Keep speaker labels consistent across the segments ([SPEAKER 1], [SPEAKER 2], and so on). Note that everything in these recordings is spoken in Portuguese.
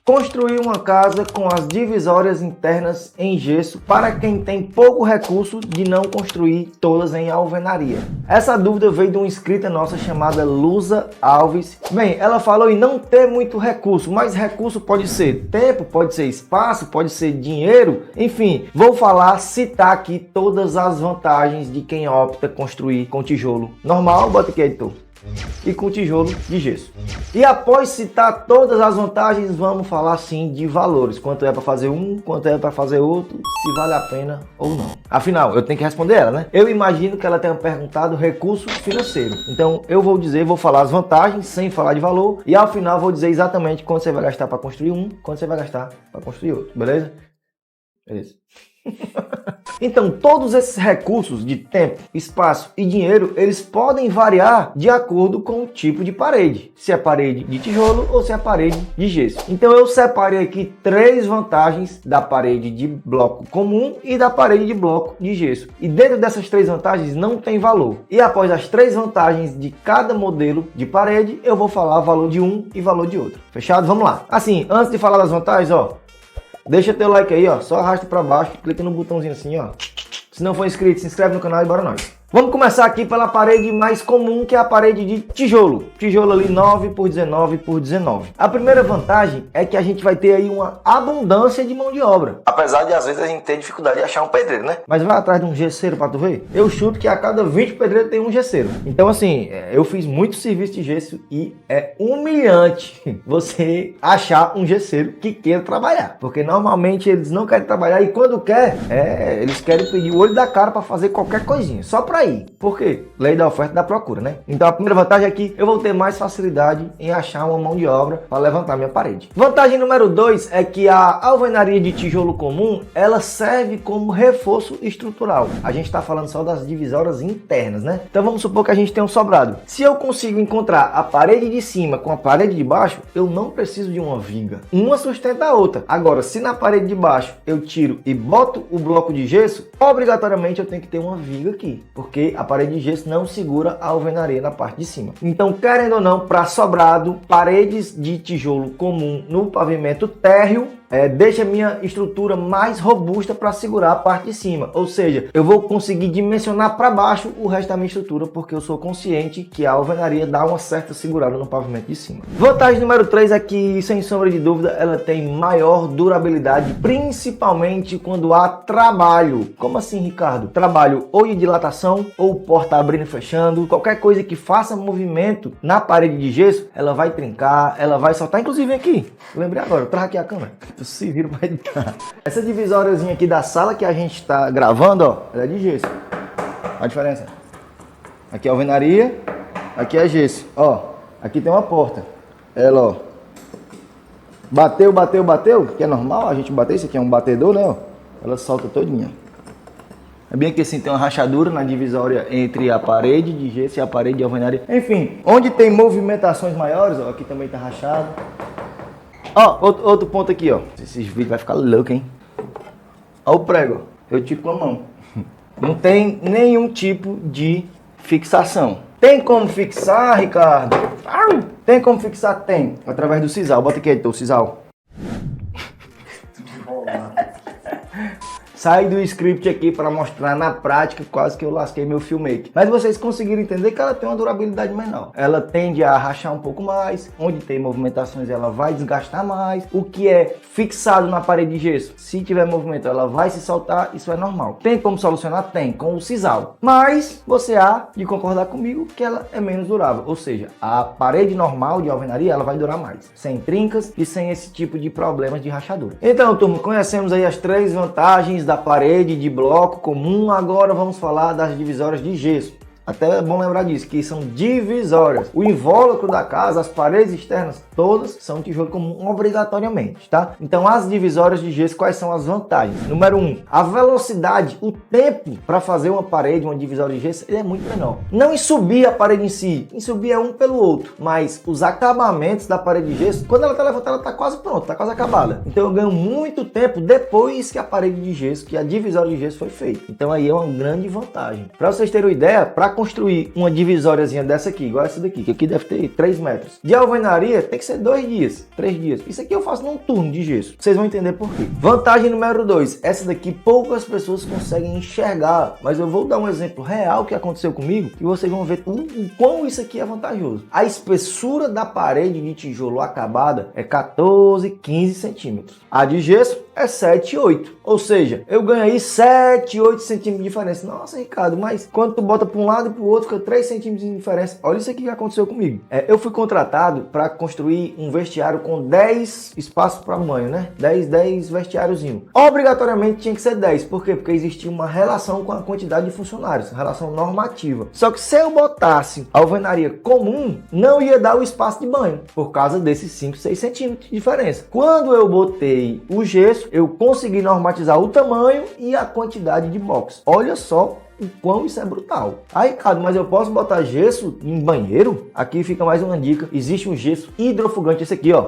[SPEAKER 1] Construir uma casa com as divisórias internas em gesso para quem tem pouco recurso de não construir todas em alvenaria. Essa dúvida veio de uma inscrita nossa chamada Lusa Alves. Bem, ela falou em não ter muito recurso, mas recurso pode ser tempo, pode ser espaço, pode ser dinheiro, enfim, vou citar aqui todas as vantagens de quem opta construir com tijolo normal, bota aqui, editor, e com tijolo de gesso. E após citar todas as vantagens, vamos falar sim de valores. Quanto é para fazer um, quanto é para fazer outro, se vale a pena ou não. Afinal, eu tenho que responder ela, né? Eu imagino que ela tenha perguntado recurso financeiro. Então eu vou falar as vantagens sem falar de valor. E ao final vou dizer exatamente quanto você vai gastar para construir um, quanto você vai gastar para construir outro. Beleza? Beleza. Então, todos esses recursos de tempo, espaço e dinheiro, eles podem variar de acordo com o tipo de parede. Se é parede de tijolo ou se é parede de gesso. Então, eu separei aqui 3 vantagens da parede de bloco comum e da parede de bloco de gesso. E dentro dessas 3 vantagens não tem valor. E após as 3 vantagens de cada modelo de parede, eu vou falar valor de um e valor de outro. Fechado? Vamos lá. Assim, antes de falar das vantagens, deixa teu like aí, só arrasta para baixo, clica no botãozinho assim, Se não for inscrito, se inscreve no canal e bora nós. Vamos começar aqui pela parede mais comum, que é a parede de tijolo. Tijolo ali 9 por 19 por 19. A primeira vantagem é que a gente vai ter aí uma abundância de mão de obra. Apesar de às vezes a gente ter dificuldade de achar um pedreiro, né? Mas vai atrás de um gesseiro para tu ver. Eu chuto que a cada 20 pedreiros tem um gesseiro. Então assim, eu fiz muito serviço de gesso e é humilhante você achar um gesseiro que queira trabalhar. Porque normalmente eles não querem trabalhar e quando quer, eles querem pedir o olho da cara para fazer qualquer coisinha. Só para aí. Por quê? Lei da oferta e da procura, né? Então a primeira vantagem é que eu vou ter mais facilidade em achar uma mão de obra para levantar minha parede. Vantagem número 2 é que a alvenaria de tijolo comum, ela serve como reforço estrutural. A gente está falando só das divisórias internas, né? Então vamos supor que a gente tem um sobrado. Se eu consigo encontrar a parede de cima com a parede de baixo, eu não preciso de uma viga. Uma sustenta a outra. Agora, se na parede de baixo eu tiro e boto o bloco de gesso, obrigatoriamente eu tenho que ter uma viga aqui. Porque a parede de gesso não segura a alvenaria na parte de cima. Então, querendo ou não, para sobrado, paredes de tijolo comum no pavimento térreo deixa a minha estrutura mais robusta para segurar a parte de cima. Ou seja, eu vou conseguir dimensionar para baixo o resto da minha estrutura, porque eu sou consciente que a alvenaria dá uma certa segurada no pavimento de cima. Vantagem número 3 é que, sem sombra de dúvida, ela tem maior durabilidade, principalmente quando há trabalho. Como assim, Ricardo? Trabalho ou de dilatação, ou porta abrindo e fechando, qualquer coisa que faça movimento na parede de gesso, ela vai trincar, ela vai soltar. Inclusive aqui, lembrei agora, eu trago aqui a câmera. Se vira para editar. Essa divisóriazinha aqui da sala que a gente está gravando, ela é de gesso. Olha a diferença. Aqui é alvenaria, aqui é gesso. Aqui tem uma porta. Ela, bateu, que é normal a gente bater. Isso aqui é um batedor, né? Ela solta todinha. É bem que assim, tem uma rachadura na divisória entre a parede de gesso e a parede de alvenaria. Enfim, onde tem movimentações maiores, aqui também tá rachado. Outro ponto aqui, Esses vídeos vai ficar louco, hein? O prego, eu tiro com a mão. Não tem nenhum tipo de fixação. Tem como fixar, Ricardo? Tem como fixar? Tem. Através do sisal. Bota aqui, editor, o sisal. Sai do script aqui para mostrar na prática, quase que eu lasquei meu filmmaker. Mas vocês conseguiram entender que ela tem uma durabilidade menor. Ela tende a rachar um pouco mais, onde tem movimentações ela vai desgastar mais. O que é fixado na parede de gesso, se tiver movimento ela vai se soltar, isso é normal. Tem como solucionar? Tem, com o sisal. Mas você há de concordar comigo que ela é menos durável. Ou seja, a parede normal de alvenaria ela vai durar mais, sem trincas e sem esse tipo de problemas de rachadura. Então, turma, conhecemos aí as 3 vantagens da parede de bloco comum. Agora vamos falar das divisórias de gesso. Até é bom lembrar disso, que são divisórias. O invólucro da casa, as paredes externas, todas são tijolo comum obrigatoriamente, tá? Então as divisórias de gesso, quais são as vantagens? Número 1, a velocidade, o tempo para fazer uma parede, uma divisória de gesso, ele é muito menor. Não em subir a parede em si, em subir é um pelo outro, mas os acabamentos da parede de gesso, quando ela tá levantada, ela tá quase pronta, tá quase acabada. Então eu ganho muito tempo depois que a parede de gesso, que a divisória de gesso foi feita. Então aí é uma grande vantagem. Para vocês terem uma ideia, para construir uma divisóriazinha dessa aqui, igual essa daqui, que aqui deve ter 3 metros, de alvenaria, tem que ser 2 dias, 3 dias. Isso aqui eu faço num turno de gesso. Vocês vão entender por quê. Vantagem número 2. Essa daqui poucas pessoas conseguem enxergar, mas eu vou dar um exemplo real que aconteceu comigo e vocês vão ver o quão isso aqui é vantajoso. A espessura da parede de tijolo acabada é 14, 15 centímetros. A de gesso é 7, 8. Ou seja, eu ganho aí 7, 8 centímetros de diferença. Nossa, Ricardo, mas quando tu bota para um lado e para o outro, fica 3 centímetros de diferença. Olha isso aqui que aconteceu comigo. Eu fui contratado para construir um vestiário com 10 espaços para banho, né? 10 vestiáriozinhos. Obrigatoriamente tinha que ser 10. Por quê? Porque existia uma relação com a quantidade de funcionários, relação normativa. Só que se eu botasse a alvenaria comum, não ia dar o espaço de banho, por causa desses 5, 6 centímetros de diferença. Quando eu botei o gesso, eu consegui normatizar o tamanho e a quantidade de box. Olha só o quão isso é brutal. Ah, Ricardo, mas eu posso botar gesso em banheiro? Aqui fica mais uma dica. Existe um gesso hidrofugante, esse aqui, ó.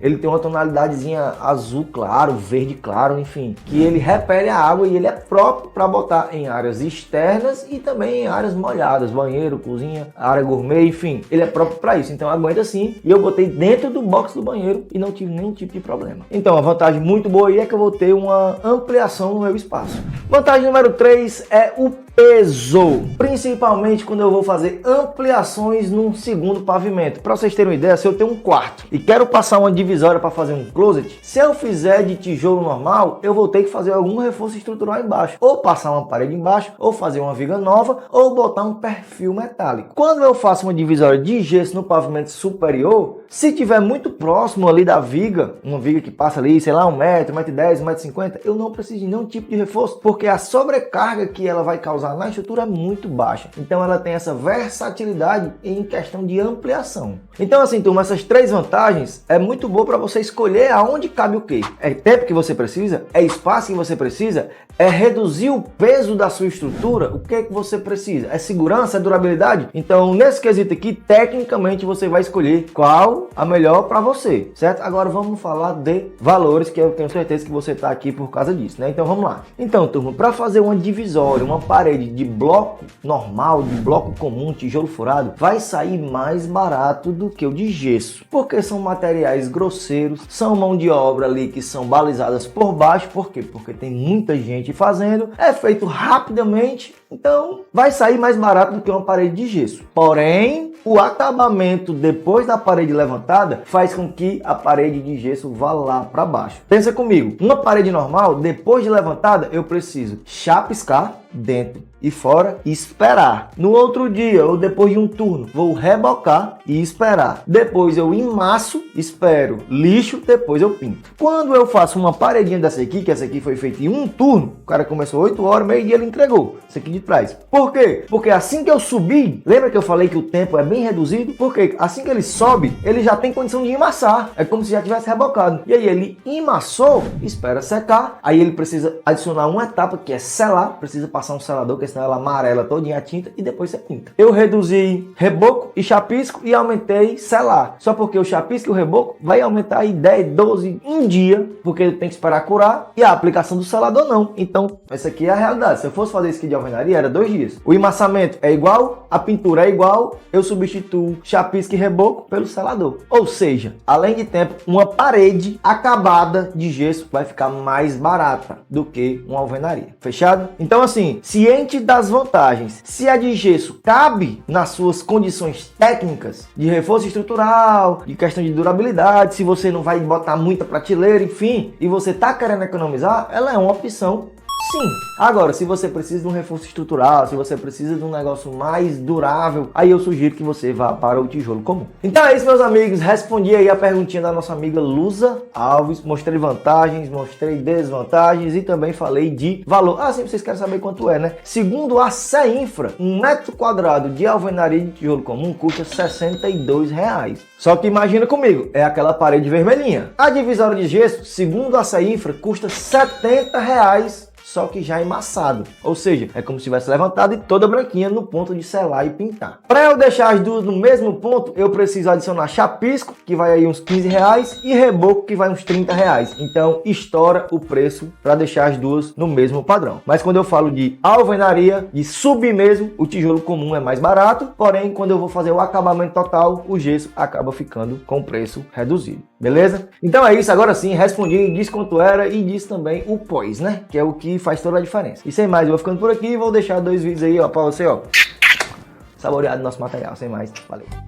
[SPEAKER 1] Ele tem uma tonalidadezinha azul claro, verde claro, enfim, que ele repele a água e ele é próprio para botar em áreas externas e também em áreas molhadas, banheiro, cozinha, área gourmet, enfim, ele é próprio para isso. Então aguenta sim. E eu botei dentro do box do banheiro e não tive nenhum tipo de problema. Então a vantagem muito boa aí é que eu vou ter uma ampliação no meu espaço. Vantagem número 3 é o peso, principalmente quando eu vou fazer ampliações num segundo pavimento. Para vocês terem uma ideia, se eu tenho um quarto e quero passar uma divisória para fazer um closet, se eu fizer de tijolo normal, eu vou ter que fazer algum reforço estrutural embaixo, ou passar uma parede embaixo, ou fazer uma viga nova, ou botar um perfil metálico. Quando eu faço uma divisória de gesso no pavimento superior, se tiver muito próximo ali da viga, uma viga que passa ali, sei lá, 1 metro, 1,10 m, 1,50 m, eu não preciso de nenhum tipo de reforço, porque a sobrecarga que ela vai causar na estrutura é muito baixa. Então ela tem essa versatilidade em questão de ampliação. Então assim, turma, essas 3 vantagens é muito boa para você escolher aonde cabe o quê. É tempo que você precisa, é espaço que você precisa, é reduzir o peso da sua estrutura, o que é que você precisa? É segurança, é durabilidade? Então nesse quesito aqui, tecnicamente você vai escolher qual a melhor para você, certo? Agora vamos falar de valores, que eu tenho certeza que você está aqui por causa disso, né? Então vamos lá. Então, turma, para fazer uma divisória, uma parede de bloco normal, de bloco comum, tijolo furado, vai sair mais barato do que o de gesso, porque são materiais grosseiros, são mão de obra ali que são balizadas por baixo. Por quê? Porque tem muita gente fazendo, é feito rapidamente, então vai sair mais barato do que uma parede de gesso. Porém, o acabamento depois da parede levantada faz com que a parede de gesso vá lá para baixo. Pensa comigo, uma parede normal, depois de levantada, eu preciso chapiscar dentro e fora e esperar. No outro dia ou depois de um turno, vou rebocar e esperar. Depois eu emasso, espero, lixo, depois eu pinto. Quando eu faço uma paredinha dessa aqui, que essa aqui foi feita em um turno, o cara começou 8 horas, meio-dia ele entregou. Isso aqui de trás. Por quê? Porque assim que eu subir, lembra que eu falei que o tempo é bem reduzido? Porque assim que ele sobe, ele já tem condição de emassar. É como se já tivesse rebocado. E aí ele emassou, espera secar, aí ele precisa adicionar uma etapa que é selar, precisa passar um selador, porque senão ela amarela todinha a tinta e depois você pinta. Eu reduzi reboco e chapisco e aumentei selar. Só porque o chapisco e o reboco vai aumentar aí 10, 12 em dia, porque tem que esperar curar, e a aplicação do selador não. Então, essa aqui é a realidade. Se eu fosse fazer isso aqui de alvenaria, era 2 dias. O emassamento é igual, a pintura é igual, eu substituo chapisco e reboco pelo selador. Ou seja, além de tempo, uma parede acabada de gesso vai ficar mais barata do que uma alvenaria. Fechado? Então assim, ciente das vantagens, se a de gesso cabe nas suas condições técnicas de reforço estrutural, de questão de durabilidade, se você não vai botar muita prateleira, enfim, e você tá querendo economizar, ela é uma opção. Sim. Agora, se você precisa de um reforço estrutural, se você precisa de um negócio mais durável, aí eu sugiro que você vá para o tijolo comum. Então é isso, meus amigos. Respondi aí a perguntinha da nossa amiga Luza Alves. Mostrei vantagens, mostrei desvantagens e também falei de valor. Ah, sim, vocês querem saber quanto é, né? Segundo a CEINFRA, 1 metro quadrado de alvenaria de tijolo comum custa R$62. Só que imagina comigo, é aquela parede vermelhinha. A divisória de gesso, segundo a CEINFRA, custa R$70. só que já emassado. Ou seja, é como se tivesse levantado e toda branquinha no ponto de selar e pintar. Para eu deixar as duas no mesmo ponto, eu preciso adicionar chapisco, que vai aí uns 15 reais, e reboco, que vai uns 30 reais. Então, estoura o preço para deixar as duas no mesmo padrão. Mas quando eu falo de alvenaria, de subir mesmo, o tijolo comum é mais barato, porém, quando eu vou fazer o acabamento total, o gesso acaba ficando com preço reduzido. Beleza? Então é isso, agora sim, respondi, disse quanto era e disse também o pós, né? Que é o que faz toda a diferença. E sem mais, eu vou ficando por aqui e vou deixar 2 vídeos aí, ó, pra você, ó, saborear do nosso material. Sem mais, valeu!